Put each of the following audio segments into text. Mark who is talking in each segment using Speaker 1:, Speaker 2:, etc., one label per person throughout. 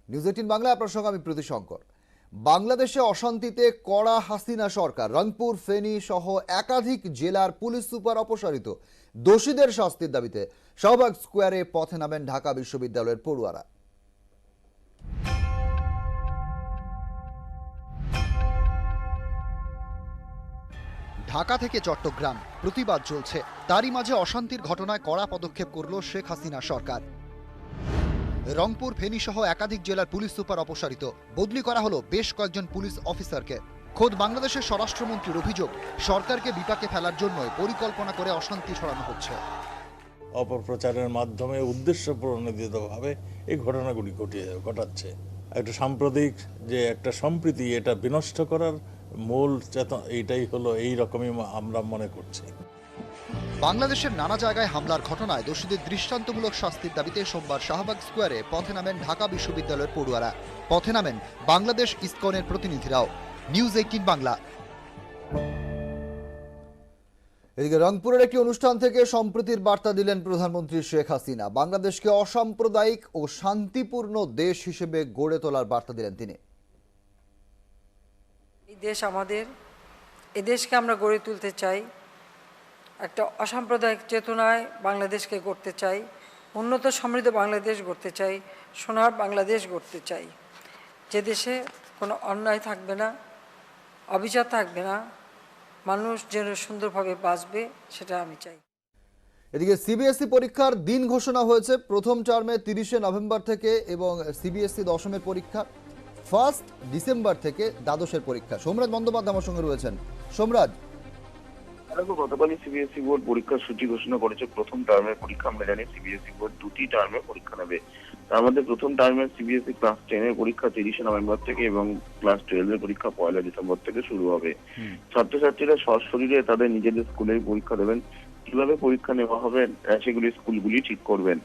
Speaker 1: News 18 Bangla, আপনার সঙ্গে আমি প্রীতি শঙ্কর। বাংলাদেশে অশান্তিতে কড়া হাসিনা সরকার। রংপুর, ফেনী সহ একাধিক জেলার পুলিশ সুপার অপসারিত। দোষীদের শাস্তির দাবিতে শাহবাগ স্কোয়ারে পথে নামেন ঢাকা বিশ্ববিদ্যালয়ের পড়ুয়ারা।
Speaker 2: ঢাকা থেকে চট্টগ্রাম প্রতিবাদ চলছে, তারই মাঝে অশান্তির ঘটনায় কড়া পদক্ষেপ করল শেখ হাসিনা সরকার। রংপুর, ফেনী সহ একাধিক জেলার পুলিশ সুপার অপসারিত। বদলি করা হলো বেশ কয়েকজন পুলিশ অফিসারকে। খোদ বাংলাদেশের স্বরাষ্ট্রমন্ত্রীর অভিযোগ, সরকারকে বিপাকে ফেলার জন্য পরিকল্পনা করে অশান্তি ছড়ানো হচ্ছে।
Speaker 3: অপপ্রচারের মাধ্যমে উদ্দেশ্য প্রণোদিতভাবে এই ঘটনাগুলি ঘটাচ্ছে। একটা সাম্প্রতিক যে একটা সম্প্রীতি, এটা বিনষ্ট করার মূল চেতনা এইটাই হলো, এই রকমই আমরা মনে করছি।
Speaker 2: বাংলাদেশের নানা জায়গায় হামলার ঘটনায় দোষীদের দৃষ্টান্তমূলক শাস্তির দাবিতে সোমবার শাহবাগ স্কোয়ারে পথে নামেন ঢাকা বিশ্ববিদ্যালয়ের পড়ুয়ারা। পথে নামেন বাংলাদেশ ইসকনের প্রতিনিধিরাও। নিউজ 18 বাংলা।
Speaker 1: এদিকে রংপুরের একটি অনুষ্ঠান থেকে সম্প্রীতির বার্তা দিলেন প্রধানমন্ত্রী শেখ হাসিনা। বাংলাদেশকে অসাম্প্রদায়িক ও শান্তিপূর্ণ দেশ হিসেবে গড়ে তোলার বার্তা দিলেন তিনি।
Speaker 4: এই দেশ আমাদের, এই দেশকে আমরা গড়ে তুলতে চাই, একটা অসাম্প্রদায়িক চেতনায় বাংলাদেশকে গড়তে চাই, উন্নত সমৃদ্ধ বাংলাদেশ গড়তে চাই, সোনার বাংলাদেশ গড়তে চাই, যে দেশে কোনো অন্যায় থাকবে না, অবিচার থাকবে না, মানুষ যেন সুন্দরভাবে বাঁচবে, সেটা আমি চাই।
Speaker 1: এদিকে সিবিএসই পরীক্ষার দিন ঘোষণা হয়েছে। প্রথম টার্মে 30শে নভেম্বর থেকে এবং সিবিএসই দশমের পরীক্ষা 1 ডিসেম্বর থেকে দ্বাদশের পরীক্ষা। সোমরাজ বন্দ্যোপাধ্যায় আমার সঙ্গে রয়েছেন। সোমরাজ,
Speaker 5: গতকালই সিবিএসই বোর্ড পরীক্ষার সূচি ঘোষণা করেছে। প্রথম টার্মের পরীক্ষা আমরা জানি সিবিএসই বোর্ড 2টি টার্মে পরীক্ষা নেবে। তার মধ্যে প্রথম টার্মের সিবিএসই ক্লাস 10 এর পরীক্ষা 30শে নভেম্বর থেকে এবং ক্লাস 12 এর পরীক্ষা 1 ডিসেম্বর থেকে শুরু হবে। ছাত্রছাত্রীরা সশরীরে তাদের নিজেদের স্কুলেই পরীক্ষা দেবেন। কিভাবে পরীক্ষা নেওয়া হবে সেগুলি স্কুলগুলি ঠিক করবেন।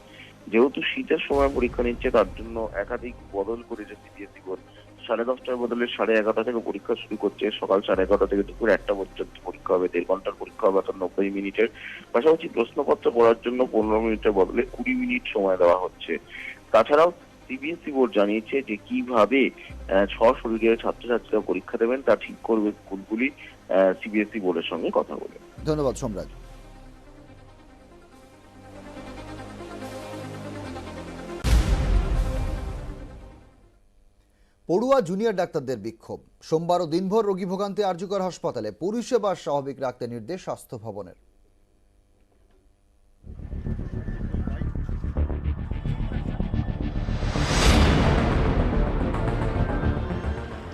Speaker 5: যেহেতু শীতের সময় পরীক্ষা নিচ্ছে, তার জন্য একাধিক বদল করেছে সিবিএসই বোর্ড। 10:30টার বদলে 11:30 থেকে পরীক্ষা শুরু করছে। সকাল 11:30 থেকে দুপুর 1টা পর্যন্ত পরীক্ষা হবে। 1.5 ঘন্টার পরীক্ষা হবে, অর্থাৎ 90 মিনিটের। পাশাপাশি প্রশ্নপত্র পড়ার জন্য 15 মিনিটের বদলে 20 মিনিট সময় দেওয়া হচ্ছে। তাছাড়াও সিবিএসই বোর্ড জানিয়েছে যে কিভাবে সশরীরে ছাত্রছাত্রীরা পরীক্ষা দেবেন তা ঠিক করবে স্কুলগুলি সিবিএসই বোর্ডের সঙ্গে কথা বলে।
Speaker 1: ধন্যবাদ সোমরাজ। পড়ুয়া জুনিয়র ডাক্তারদের বিক্ষোভ। সোমবারও দিনভর রোগী ভোগান্তি আরজিকর হাসপাতালে। পরিষেবা স্বাভাবিক রাখতে নির্দেশ স্বাস্থ্য ভবনের।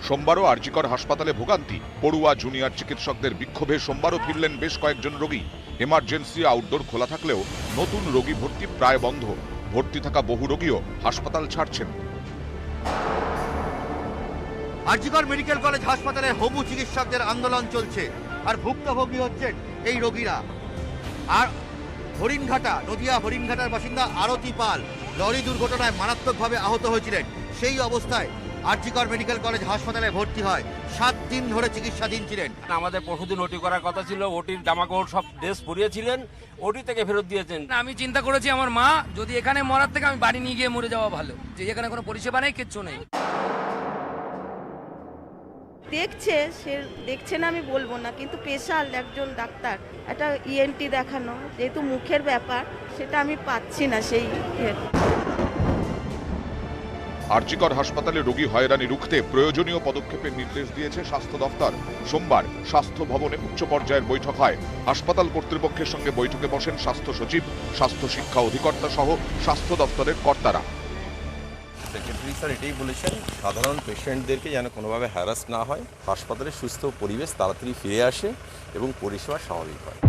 Speaker 6: সোমবারও আরজিকর হাসপাতালে ভোগান্তি। পড়ুয়া জুনিয়র চিকিৎসকদের বিক্ষোভে সোমবারও ফিরলেন বেশ কয়েকজন রোগী। এমার্জেন্সি আউটডোর খোলা থাকলেও নতুন রোগী ভর্তি প্রায় বন্ধ। ভর্তি থাকা বহু রোগীও হাসপাতাল ছাড়ছেন।
Speaker 7: আরজিকর মেডিকেল কলেজ হাসপাতালের হবু চিকিৎসকদের আন্দোলন চলছে, আর ভুক্তভোগী হচ্ছেন এই রোগীরা। আর হরিণঘাটা, নদিয়া হরিণঘাটার বাসিন্দা আরতি পাল লরি দুর্ঘটনায় মারাত্মকভাবে আহত হয়েছিলেন। সেই অবস্থায় আরজিকর মেডিকেল কলেজ হাসপাতালে ভর্তি হয়। 7 দিন ধরে চিকিৎসাধীন ছিলেন।
Speaker 8: আমাদের পরশুদিন ওটি করার কথা ছিল, ওটির জামাকাপড় সব ড্রেস পরিয়েছিলেন, ওটি থেকে ফেরত দিয়েছেন।
Speaker 9: আমি চিন্তা করেছি আমার মা যদি এখানে মরার থেকে আমি বাড়ি নিয়ে গিয়ে মরে যাওয়া ভালো, যে এখানে কোনো পরিষেবা নেই, কিচ্ছু নেই।
Speaker 10: দেখছে না আমি বলবো না, কিন্তু স্পেশাল একজন ডাক্তার, একটা ইএনটি দেখানো, যেহেতু মুখের ব্যাপার, সেটা আমি পাচ্ছি না। সেই
Speaker 6: আরজিকর হাসপাতালে রোগী হয়রানি রুখতে প্রয়োজনীয় পদক্ষেপের নির্দেশ দিয়েছে স্বাস্থ্য দফতর। সোমবার স্বাস্থ্য ভবনে উচ্চ পর্যায়ের বৈঠক হয়। হাসপাতাল কর্তৃপক্ষের সঙ্গে বৈঠকে বসেন স্বাস্থ্য সচিব, স্বাস্থ্য শিক্ষা অধিকর্তা সহ স্বাস্থ্য দফতরের কর্তারা।
Speaker 11: সেক্রেটারি স্যার এটাই বলেছেন, সাধারণ পেশেন্টদেরকে যেন কোনোভাবে হ্যারাস না হয়, হাসপাতালে সুস্থ পরিবেশ তাড়াতাড়ি ফিরে আসে এবং পরিষেবা স্বাভাবিক হয়।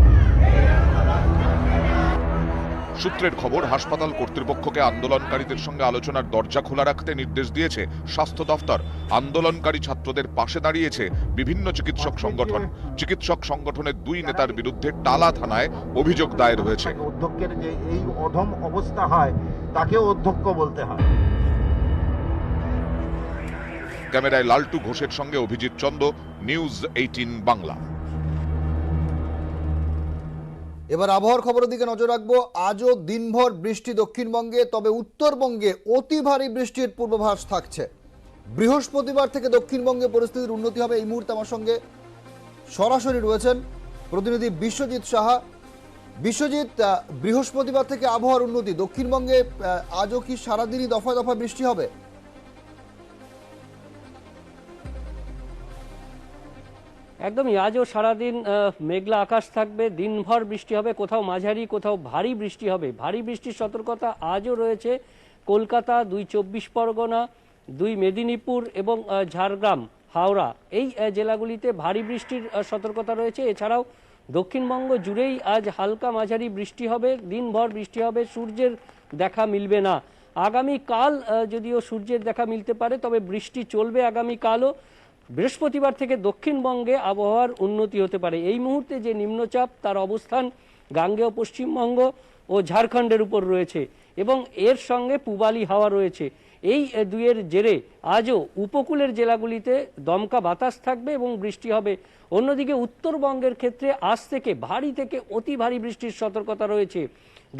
Speaker 6: সূত্রের খবর, হাসপাতাল কর্তৃপক্ষকে আন্দোলনকারীদের সঙ্গে আলোচনার দরজা খোলা রাখতে নির্দেশ দিয়েছে স্বাস্থ্য দফতর। আন্দোলনকারী ছাত্রদের পাশে দাঁড়িয়েছে বিভিন্ন চিকিৎসক সংগঠন। চিকিৎসক সংগঠনের 2 নেতার বিরুদ্ধে টালা থানায় অভিযোগ দায়ের হয়েছে।
Speaker 12: অধ্যক্ষের যে এই অধম অবস্থা হয়, তাকে অধ্যক্ষ বলতে হয়।
Speaker 6: ক্যামেরায় লালটু ঘোষের সঙ্গে অভিজিৎ চন্দ, নিউজ 18 বাংলা।
Speaker 1: এবার আবহাওয়ার খবরের দিকে নজর রাখবো। আজও দিনভর বৃষ্টি দক্ষিণবঙ্গে, তবে উত্তরবঙ্গে অতি ভারী বৃষ্টির পূর্বাভাস থাকছে। বৃহস্পতিবার থেকে দক্ষিণবঙ্গে পরিস্থিতির উন্নতি হবে। এই মুহূর্তে আমার সঙ্গে সরাসরি রয়েছেন প্রতিনিধি বিশ্বজিৎ সাহা। বিশ্বজিৎ, বৃহস্পতিবার থেকে আবহাওয়ার উন্নতি দক্ষিণবঙ্গে, আজও কি সারাদিনই দফায় দফায় বৃষ্টি হবে?
Speaker 13: একদমই, আজও সারাদিন মেঘলা আকাশ থাকবে, দিনভর বৃষ্টি হবে, কোথাও মাঝারি কোথাও ভারী বৃষ্টি হবে। ভারী বৃষ্টির সতর্কতা আজও রয়েছে কলকাতা, 2 চব্বিশ পরগনা, 2 মেদিনীপুর এবং ঝাড়গ্রাম, হাওড়া, এই জেলাগুলিতে ভারী বৃষ্টির সতর্কতা রয়েছে। এছাড়াও দক্ষিণবঙ্গ জুড়েই আজ হালকা মাঝারি বৃষ্টি হবে, দিনভর বৃষ্টি হবে, সূর্যের দেখা মিলবে না। আগামীকাল যদিও সূর্যের দেখা মিলতে পারে, তবে বৃষ্টি চলবে আগামীকালও। বৃহস্পতিবার থেকে দক্ষিণবঙ্গে আবহাওয়ার উন্নতি হতে পারে। এই মুহূর্তে যে নিম্নচাপ, তার অবস্থান গাঙ্গেয় পশ্চিমবঙ্গ ও ঝাড়খণ্ডের উপর রয়েছে এবং এর সঙ্গে পূবালি হাওয়া রয়েছে। এই দুয়ের জেরে আজও উপকূলের জেলাগুলিতে দমকা বাতাস থাকবে এবং বৃষ্টি হবে। অন্যদিকে উত্তরবঙ্গের ক্ষেত্রে আজ থেকে ভারী থেকে অতি ভারী বৃষ্টির সতর্কতা রয়েছে।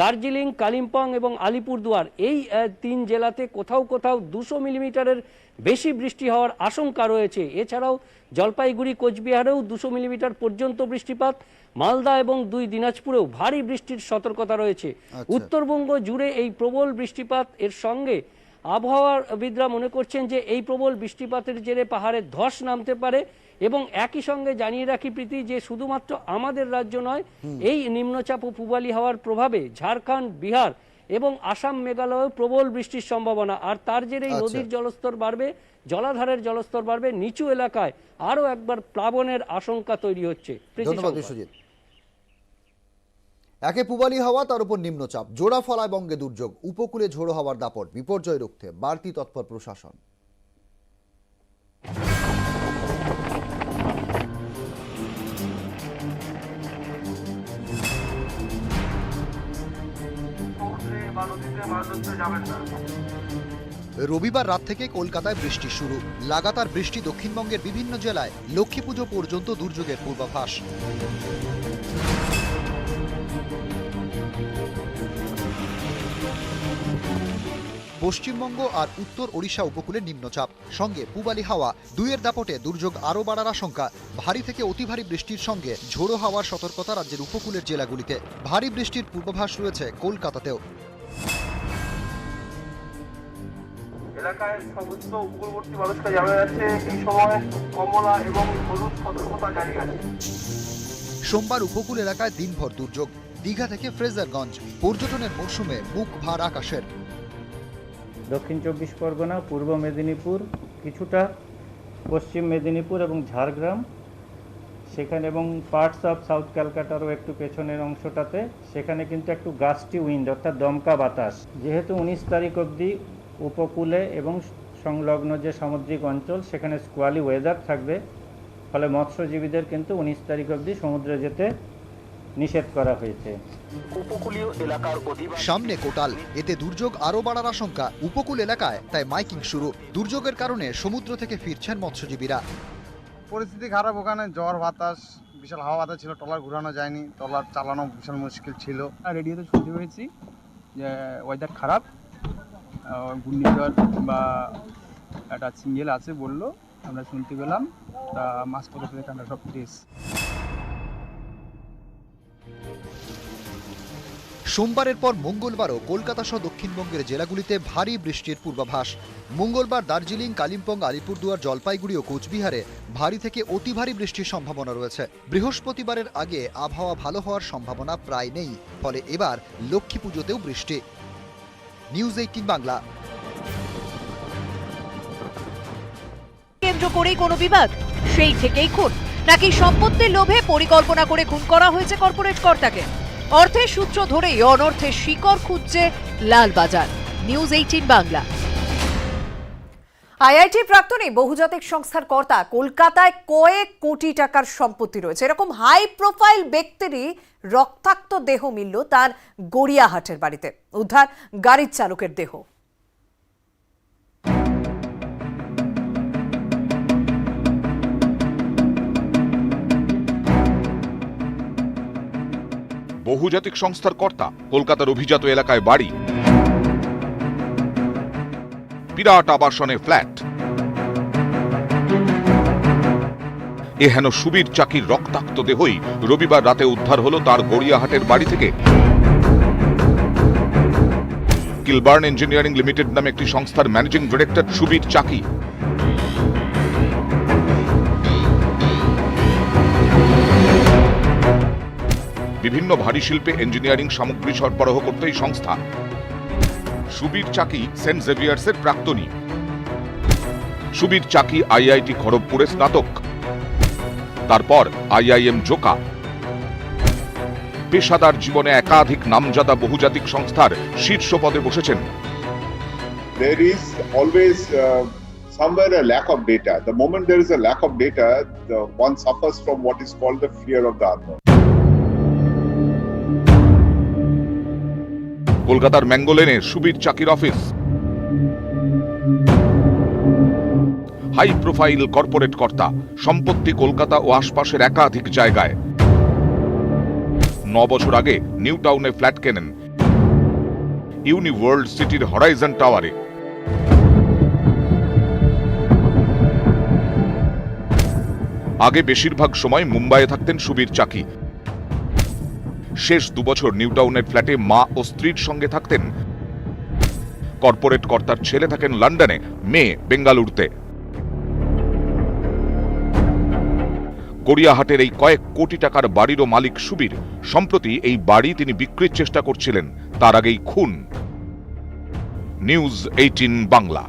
Speaker 13: দার্জিলিং, কালিম্পং এবং আলিপুরদুয়ার, এই 3 জেলাতে কোথাও কোথাও 200 মিলিমিটারের বেশি বৃষ্টি হওয়ার আশঙ্কা রয়েছে। এছাড়াও জলপাইগুড়ি, কোচবিহারেও 200 মিলিমিটার পর্যন্ত বৃষ্টিপাত, মালদা এবং 2 দিনাজপুরেও ভারী বৃষ্টির সতর্কতা রয়েছে। উত্তরবঙ্গ জুড়ে এই প্রবল বৃষ্টিপাত, এর সঙ্গে আবহাওয়াবিদরা মনে করছেন যে এই প্রবল বৃষ্টিপাতের জেরে পাহাড়ে ধস নামতে পারে। এবং একই সঙ্গে জানিয়ে রাখি প্রীতি, যে শুধুমাত্র আমাদের রাজ্য নয়, এই নিম্নচাপ ও পূবালি হাওয়ার প্রভাবে ঝাড়খণ্ড, বিহার এবং আসাম, মেঘালয়ে প্রবল বৃষ্টির সম্ভাবনা। আর তার জেরেই নদীর জলস্তর বাড়বে, জলাধারের জলস্তর বাড়বে, নিচু এলাকায় আরও একবার প্লাবনের আশঙ্কা তৈরি হচ্ছে।
Speaker 1: ধন্যবাদ বিশ্বজিৎ। একে পূবালি হাওয়া, তার উপর নিম্নচাপ, জোড়া ফলায় বঙ্গে দুর্যোগ, উপকূলে ঝোড়ো হাওয়ার দাপট, বিপর্যয় রুখতে বাড়তি তৎপর প্রশাসন।
Speaker 2: রবিবার রাত থেকে কলকাতায় বৃষ্টি শুরু। লাগাতার বৃষ্টি দক্ষিণবঙ্গের বিভিন্ন জেলায়। লক্ষ্মী পুজো পর্যন্ত দুর্যোগের পূর্বাভাস। পশ্চিমবঙ্গ আর উত্তর ওড়িশা উপকূলে নিম্নচাপ, সঙ্গে পূবালি হাওয়া, দুইয়ের দাপটে দুর্যোগ আরও বাড়ার আশঙ্কা। ভারী থেকে অতি ভারী বৃষ্টির সঙ্গে ঝোড়ো হাওয়ার সতর্কতা রাজ্যের উপকূলের জেলাগুলিতে। ভারী বৃষ্টির পূর্বাভাস রয়েছে কলকাতাতেও।
Speaker 14: এলাকায় সমস্ত উপকূলবর্তী মানুষকে জানা যাচ্ছে এই সময় কমলা এবং হলুদ সতর্কতা জারি আছে।
Speaker 2: সোমবার উপকূল এলাকায় দিনভর দুর্যোগ। দীঘা থেকে ফ্রেজারগঞ্জ, পর্যটনের মরশুমে মুখ ভার আকাশের।
Speaker 15: দক্ষিণ চব্বিশ পরগনা, পূর্ব মেদিনীপুর, কিছুটা পশ্চিম মেদিনীপুর এবং ঝাড়গ্রাম, সেখানে এবং পার্টস অফ সাউথ ক্যালকাটারও একটু পেছনের অংশটাতে, সেখানে কিন্তু একটু গাস্টি উইন্ড অর্থাৎ দমকা বাতাস। যেহেতু 19 তারিখ অবধি উপকূলে এবং সংলগ্ন যে সামুদ্রিক অঞ্চল, সেখানে স্কোয়ালি ওয়েদার থাকবে, ফলে মৎস্যজীবীদের কিন্তু 19 তারিখ অবধি সমুদ্রে যেতে নিষেধ করা হয়েছে।
Speaker 2: উপকূলীয় এলাকার সামনে কোটাল, এতে দুর্যোগ আরও বাড়ার আশঙ্কা উপকূল এলাকায়, তাই মাইকিং শুরু। দুর্যোগের কারণে সমুদ্র থেকে ফিরছেন মৎস্যজীবীরা।
Speaker 16: পরিস্থিতি খারাপ, ওখানে ঝড় বাতাস, বিশাল হাওয়া বাতাস ছিল, ট্রলার ঘোরানো যায়নি, ট্রলার চালানো বিশাল মুশকিল ছিল।
Speaker 17: রেডিওতে শুনতে পেয়েছি যে ওয়েদার খারাপ, ঘূর্ণিঝড় বা একটা সিঙ্গেল আছে বললো, আমরা শুনতে পেলাম। তা মাঝপথ থেকে আমরা সব ফিরে।
Speaker 2: সোমবারের পর মঙ্গলবারও কলকাতা সহ দক্ষিণবঙ্গের জেলাগুলিতে ভারী বৃষ্টির পূর্বাভাস। মঙ্গলবার দার্জিলিং, কালিম্পং, আলিপুরদুয়ার, জলপাইগুড়ি ও কোচবিহারে ভারী থেকে অতি ভারী বৃষ্টির সম্ভাবনা রয়েছে। বৃহস্পতিবারের আগে আবহাওয়া ভালো হওয়ার সম্ভাবনা প্রায় নেই, ফলে এবার লক্ষ্মী পুজোতেও বৃষ্টি। নিউজ 18 বাংলা।
Speaker 18: কেন্দ্র করেই কোনো বিবাদ, সেই থেকেই খুন, নাকি সম্পত্তির লোভে পরিকল্পনা করে খুন করা হয়েছে কর্পোরেট কর্তাকে? অর্থের সূত্র ধরেই অনর্থের শিকড় খুঁজছে লালবাজার। নিউজ 18 বাংলা।
Speaker 19: আইআইটি প্রাক্তনী বহুজাতিক সংস্থার কর্তা, কলকাতায় কয়েক কোটি টাকার সম্পত্তি রয়েছে। এরকম হাই প্রোফাইল ব্যক্তিরই রক্তাক্ত দেহ মিলল তার গড়িয়াহাটের বাড়িতে। উদ্ধার গাড়ির চালকের দেহ।
Speaker 6: বহুজাতিক সংস্থার কর্তা, কলকাতার অভিজাত এলাকায় বাড়ি, বিরাট আবাসনে ফ্ল্যাট। এহেন সুবীর চাকির রক্তাক্ত দেহই রবিবার রাতে উদ্ধার হলো তার গড়িয়াহাটের বাড়ি থেকে। কিলবার্ন ইঞ্জিনিয়ারিং লিমিটেড নামে একটি সংস্থার ম্যানেজিং ডিরেক্টর সুবীর চাকি। বিভিন্ন ভারী শিল্পে ইঞ্জিনিয়ারিং সামগ্রী সরবরাহ করত এই সংস্থা। সুবীর চাকি সেন্ট জেভিয়ার্সের প্রাক্তনী। সুবীর চাকি আইআইটি খড়গপুরে স্নাতক, তারপর আইআইএম জোকা। পেশাদার জীবনে একাধিক নামজাদা বহুজাতিক সংস্থার শীর্ষ পদে বসেছেন।
Speaker 20: There is always somewhere a lack of data. The moment there is a lack of data, one suffers from what is called the fear of the unknown.
Speaker 6: কলকাতার ম্যাঙ্গোলেনে সুবীর চাকির অফিস। হাই প্রোফাইল কর্পোরেট কর্তা, সম্পত্তি কলকাতা ও আশপাশের একাধিক জায়গায়। 9 বছর আগে নিউ টাউনে ফ্ল্যাট কেনেন ইউনিওয়ার্ল্ড সিটির হরাইজন টাওয়ারে। আগে বেশিরভাগ সময় মুম্বাইয়ে থাকতেন সুবীর চাকি। শেষ 2 বছর নিউ টাউনের ফ্ল্যাটে মা ও স্ত্রীর সঙ্গে থাকতেন। কর্পোরেট কর্তার ছেলে থাকেন লন্ডনে, মেয়ে বেঙ্গালুরুতে। গড়িয়াহাটের এই কয়েক কোটি টাকার বাড়িরও মালিক সুবীর। সম্প্রতি এই বাড়ি তিনি বিক্রির চেষ্টা করছিলেন, তার আগেই খুন। নিউজ 18 বাংলা।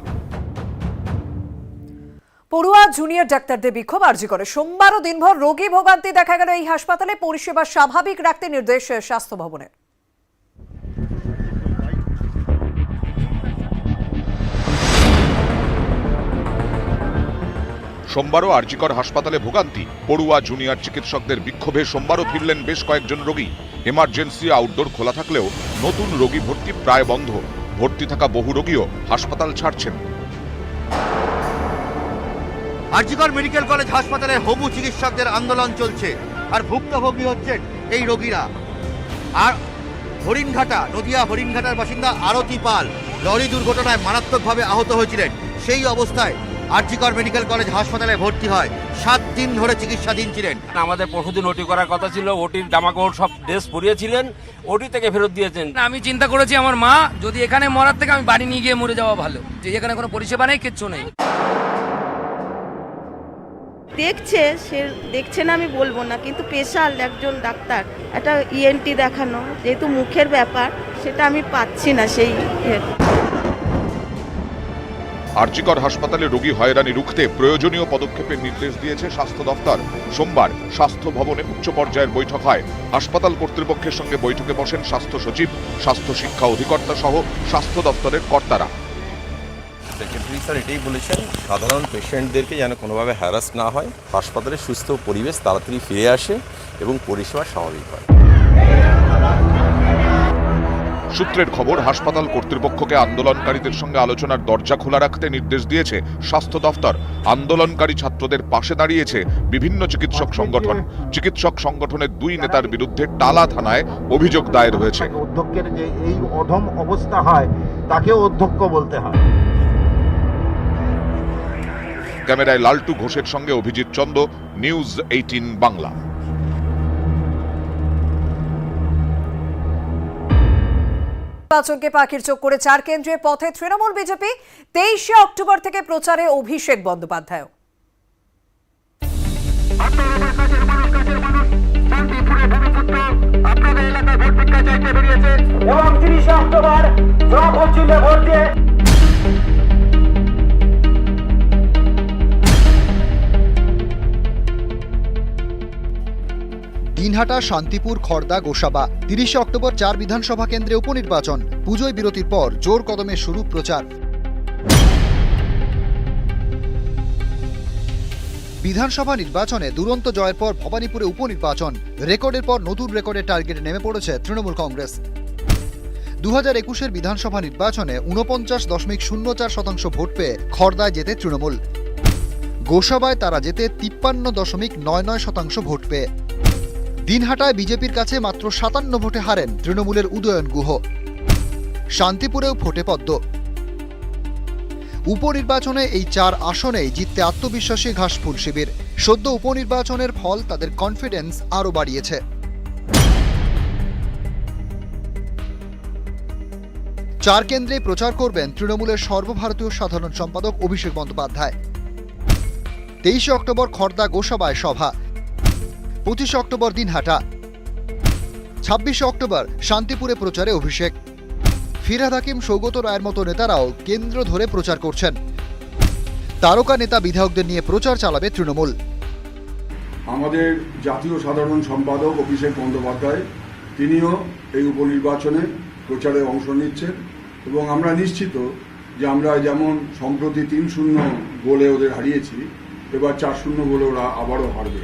Speaker 19: পড়ুয়া জুনিয়র ডাক্তারদের বিক্ষোভ আরজি করে। সোমবারও দিনভর রোগী ভোগান্তি দেখা গেল এই হাসপাতালে। পরিষেবা স্বাভাবিক রাখতে নির্দেশ স্বাস্থ্য ভবনের।
Speaker 6: সোমবারও আরজিকর হাসপাতালে ভোগান্তি। পড়ুয়া জুনিয়র চিকিৎসকদের বিক্ষোভে সোমবারও ফিরলেন বেশ কয়েকজন রোগী। এমার্জেন্সি আউটডোর খোলা থাকলেও নতুন রোগী ভর্তি প্রায় বন্ধ। ভর্তি থাকা বহু রোগীও হাসপাতাল ছাড়ছেন।
Speaker 7: আরজিকর মেডিকেল কলেজ হাসপাতালের হবু চিকিৎসকদের আন্দোলন চলছে, আর ভুক্তভোগী হচ্ছেন এই রোগীরা। আর হরিণঘাটা, নদিয়া হরিণঘাটার বাসিন্দা আরতি পাল লরি দুর্ঘটনায় মারাত্মকভাবে আহত হয়েছিলেন। সেই অবস্থায় আরজিকর মেডিকেল কলেজ হাসপাতালে ভর্তি হয়। 7 দিন ধরে চিকিৎসাধীন ছিলেন।
Speaker 8: আমাদের পরশুদিন ওটি করার কথা ছিল, ওটির জামাকাপড় সব ড্রেস পরিয়েছিলেন, ওটি থেকে ফেরত দিয়েছেন।
Speaker 9: আমি চিন্তা করেছি আমার মা যদি এখানে মরার থেকে আমি বাড়ি নিয়ে গিয়ে মরে যাওয়া ভালো, যে এখানে কোনো পরিষেবা নেই, কিচ্ছু নেই।
Speaker 10: সে দেখছে না আমি বলবো না, কিন্তু স্পেশাল একজন ডাক্তার, একটা ইএনটি দেখানো, যেহেতু মুখের ব্যাপার, সেটা আমি পাচ্ছি না। সেই
Speaker 6: আরজিকর হাসপাতালে রোগী হয়রানি রুখতে প্রয়োজনীয় পদক্ষেপের নির্দেশ দিয়েছে স্বাস্থ্য দফতর। সোমবার স্বাস্থ্য ভবনে উচ্চ পর্যায়ের বৈঠক হয়। হাসপাতাল কর্তৃপক্ষের সঙ্গে বৈঠকে বসেন স্বাস্থ্য সচিব, স্বাস্থ্য শিক্ষা অধিকর্তা সহ স্বাস্থ্য দফতরের কর্তারা।
Speaker 11: সেক্রেটারি স্যার এটাই বলেছেন, সাধারণ পেশেন্টদেরকে যেন কোনোভাবে হ্যারাস না হয়, হাসপাতালে সুস্থ পরিবেশ তাড়াতাড়ি ফিরে আসে এবং পরিষেবা স্বাভাবিক হয়।
Speaker 6: সূত্রের খবর, হাসপাতাল কর্তৃপক্ষকে আন্দোলনকারীদের সঙ্গে আলোচনার দরজা খোলা রাখতে নির্দেশ দিয়েছে স্বাস্থ্য দফতর। আন্দোলনকারী ছাত্রদের পাশে দাঁড়িয়েছে বিভিন্ন চিকিৎসক সংগঠন। চিকিৎসক সংগঠনের 2 নেতার বিরুদ্ধে টালা থানায় অভিযোগ দায়ের হয়েছে।
Speaker 12: অধ্যক্ষের যে এই অধম অবস্থা হয়, তাকে অধ্যক্ষ বলতে হয়।
Speaker 6: ক্যামেরায় লালটু ঘোষের সঙ্গে অভিজিৎ চন্দ, নিউজ 18 বাংলা।
Speaker 19: নির্বাচনকে পাখির চোখ করে 4 কেন্দ্রের পথে তৃণমূল বিজেপি। 23শে অক্টোবর থেকে প্রচারে অভিষেক বন্দ্যোপাধ্যায়।
Speaker 14: এবং 30শে অক্টোবর জব হচ্ছিল ভোট দিয়ে।
Speaker 2: দিনহাটা, শান্তিপুর, খড়দা, গোসাবা। 30শে অক্টোবর 4 বিধানসভা কেন্দ্রে উপনির্বাচন। পুজোয় বিরতির পর জোর কদমে শুরু প্রচার। বিধানসভা নির্বাচনে দুরন্ত জয়ের পর ভবানীপুরে উপনির্বাচন। রেকর্ডের পর নতুন রেকর্ডের টার্গেটে নেমে পড়েছে তৃণমূল কংগ্রেস। 2021-এর বিধানসভা নির্বাচনে 49.04% ভোট পেয়ে খড়দায় জেতে তৃণমূল। গোসাবায় তারা জেতে 53.99% ভোট পেয়ে। দিনহাটায় বিজেপির কাছে মাত্র 57 ভোটে হারেন তৃণমূলের উদয়ন গুহ। শান্তিপুরেও ফোটে পদ্ম। উপনির্বাচনে এই 4 আসনেই জিততে আত্মবিশ্বাসী ঘাসফুল শিবির। সদ্য উপনির্বাচনের ফল তাদের কনফিডেন্স আরও বাড়িয়েছে। 4 কেন্দ্রে প্রচার করবেন তৃণমূলের সর্বভারতীয় সাধারণ সম্পাদক অভিষেক বন্দ্যোপাধ্যায়। 23 অক্টোবর খড়দা গোসাবায় সভা, 25 অক্টোবর দিনহাটা, 26 অক্টোবর শান্তিপুরে প্রচারে অভিষেক। ফিরহাদ হাকিম, সৌগত রায়ের মতো নেতারাও কেন্দ্র ধরে প্রচার করছেন। তারকা নেতা বিধায়কদের নিয়ে প্রচার চালাবে তৃণমূল।
Speaker 21: আমাদের জাতীয় সাধারণ সম্পাদক অভিষেক বন্দ্যোপাধ্যায় তিনিও এই উপনির্বাচনে প্রচারে অংশ নিচ্ছেন এবং আমরা নিশ্চিত যে আমরা যেমন সম্প্রতি 3-0 গোলে ওদের হারিয়েছি, এবার 4-0 গোলে ওরা আবারও হারবে।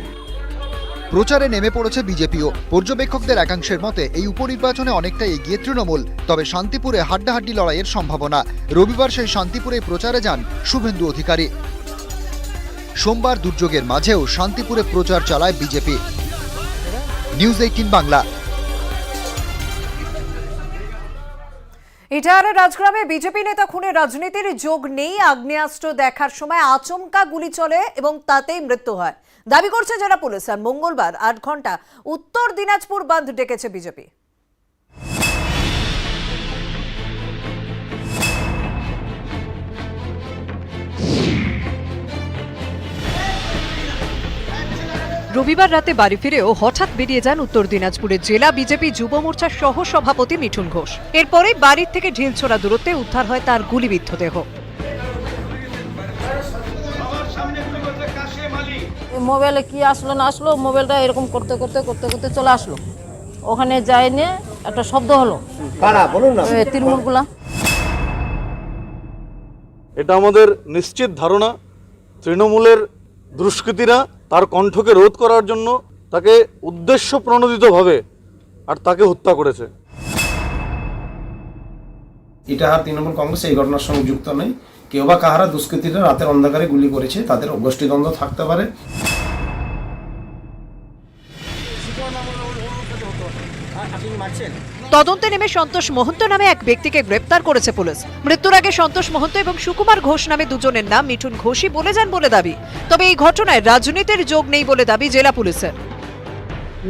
Speaker 2: প্রচারে নেমে পড়েছে বিজেপিও। পর্যবেক্ষকদের একাংশের মতে এই উপনির্বাচনে অনেকটা এগিয়ে তৃণমূল, তবে শান্তিপুরে হাড্ডাহাড্ডি লড়াইয়ের সম্ভাবনা। রবিবার সেই শান্তিপুরে প্রচারে যান শুভেন্দু অধিকারী। সোমবার দুর্যোগের মাঝেও শান্তিপুরে প্রচার চালায় বিজেপি। নিউজ 18 বাংলা।
Speaker 19: ইটাহারের রাজগ্রামে বিজেপি নেতা খুনের রাজনীতির যোগ নেই। আগ্নেয়াস্ত্র দেখার সময় আচমকা গুলি চলে এবং তাতেই মৃত্যু হয় দাবি করছে জেলা পুলিশ। আর মঙ্গলবার 8 ঘন্টা উত্তর দিনাজপুর বন্ধ ডেকেছে বিজেপি।
Speaker 18: রবিবার রাতে বাড়ি ফিরেও হঠাৎ বেরিয়ে যান উত্তর দিনাজপুরের জেলা বিজেপি যুব মোর্চার সহ সভাপতি মিঠুন ঘোষ। এরপরেই বাড়ির থেকে ঢিলছোড়া দূরত্বে উদ্ধার হয় তার গুলিবিদ্ধ দেহ।
Speaker 22: মোবাইলে কি আসলো না আসলো, মোবাইলটা এরকম করতে করতে করতে করতে চলে আসলো। ওখানে যাই নিয়ে একটা শব্দ হলো, তৃণমূলগুলা।
Speaker 23: এটা আমাদের নিশ্চিত ধারণা তৃণমূলের দুষ্কৃতীরা তার কণ্ঠকে রোধ করার জন্য তাকে উদ্দেশ্য প্রণোদিতভাবে আর তাকে হত্যা করেছে।
Speaker 24: ইটাহার তৃণমূল কংগ্রেস এই ঘটনার সঙ্গে যুক্ত নেই। কেউ বা কাহারা দুষ্কৃতীরা রাতের অন্ধকারে গুলি করেছে, তাদের গোষ্ঠীদ্বন্দ্ব থাকতে পারে।
Speaker 18: তদন্তে নেমে সন্তোষ মহন্ত নামে এক ব্যক্তিকে গ্রেপ্তার করেছে পুলিশ। মৃত্যুর আগে সন্তোষ মহন্ত এবং সুকুমার ঘোষ নামে দুজনের নাম মিঠুন ঘোষই বলে যান বলে দাবি। তবে এই ঘটনায় রাজনীতির যোগ নেই বলে দাবি জেলা পুলিশের।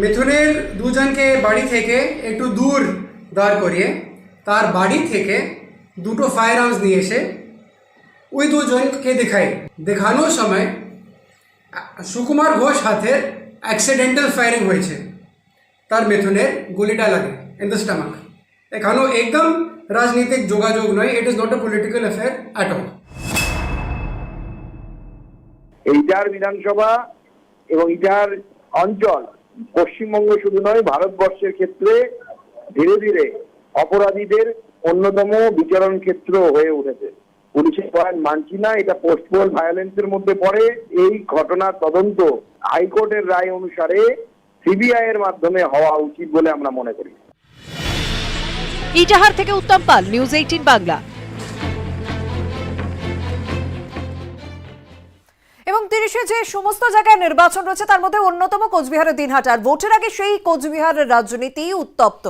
Speaker 25: মিঠুনের দুজনকে বাড়ি থেকে একটু দূর দাঁড় করিয়ে তার বাড়ি থেকে দুটো ফায়ার আর্মস নিয়ে এসে ওই দুজনকে দেখানোর সময় সুকুমার ঘোষ হাতে অ্যাক্সিডেন্টাল ফায়ারিং হয়েছে, তার মিঠুনের গুলিটা লাগে ইন দ্য স্টমাক। এখানেও একদম রাজনৈতিক যোগাযোগ নয়, it is not a political affair at all.
Speaker 5: Itahar বিধানসভা এবং ইটাহার অঞ্চল পশ্চিমবঙ্গ শুধু নয় ভারতবর্ষের ক্ষেত্রে ধীরে ধীরে অপরাধীদের অন্যতম বিচারণ ক্ষেত্র হয়ে উঠেছে। পুলিশের পয়েন্ট মানছি না, এটা পোস্টপোল ভায়োলেন্সের মধ্যে পড়ে। এই ঘটনার তদন্ত হাইকোর্টের রায় অনুসারে সিবিআই এর মাধ্যমে হওয়া উচিত বলে আমরা মনে করি।
Speaker 18: ইটাহার থেকে উত্তম পাল, নিউজ 18 বাংলা।
Speaker 19: এবং 30-এ যে সমস্ত জায়গায় নির্বাচন রয়েছে তার মধ্যে অন্যতম কোচবিহারের দিনহাটার। ভোটের আগে সেই কোচবিহারের রাজনীতি উত্তপ্ত।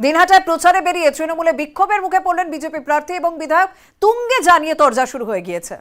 Speaker 19: দিনহাটায় প্রচারে বেরিয়ে তৃণমূলে বিক্ষোভের মুখে পড়লেন বিজেপি প্রার্থী এবং বিধায়ক। তুঙ্গে জানিয়ে তরজা শুরু হয়ে গিয়েছে।